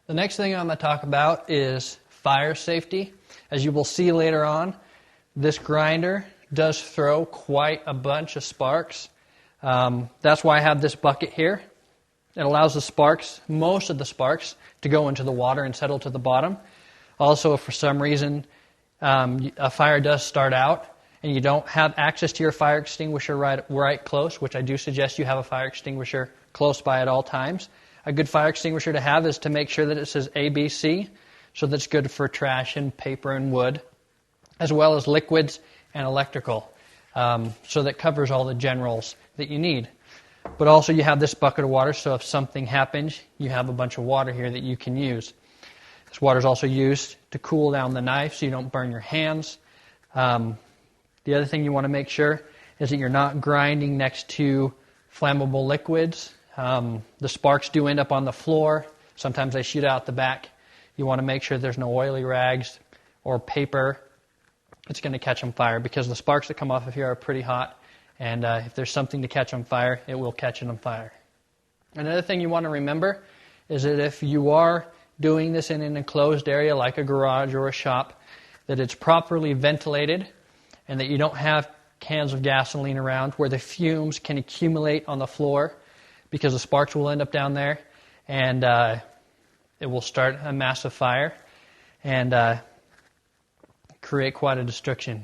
The next thing I'm going to talk about is fire safety. As you will see later on, this grinder does throw quite a bunch of sparks. That's why I have this bucket here. It allows the sparks, most of the sparks, to go into the water and settle to the bottom. Also, if for some reason a fire does start out and you don't have access to your fire extinguisher right close, which I do suggest you have a fire extinguisher close by at all times, a good fire extinguisher to have is to make sure that it says ABC, so that's good for trash and paper and wood, as well as liquids and electrical, so that covers all the generals that you need. But also you have this bucket of water, so if something happens, you have a bunch of water here that you can use. This water is also used to cool down the knife so you don't burn your hands. The other thing you want to make sure is that you're not grinding next to flammable liquids. The sparks do end up on the floor. Sometimes they shoot out the back. You want to make sure there's no oily rags or paper. It's going to catch on fire because the sparks that come off of here are pretty hot. And if there's something to catch on fire, it will catch it on fire. Another thing you want to remember is that if you are doing this in an enclosed area like a garage or a shop, that it's properly ventilated and that you don't have cans of gasoline around where the fumes can accumulate on the floor because the sparks will end up down there and it will start a massive fire and create quite a destruction.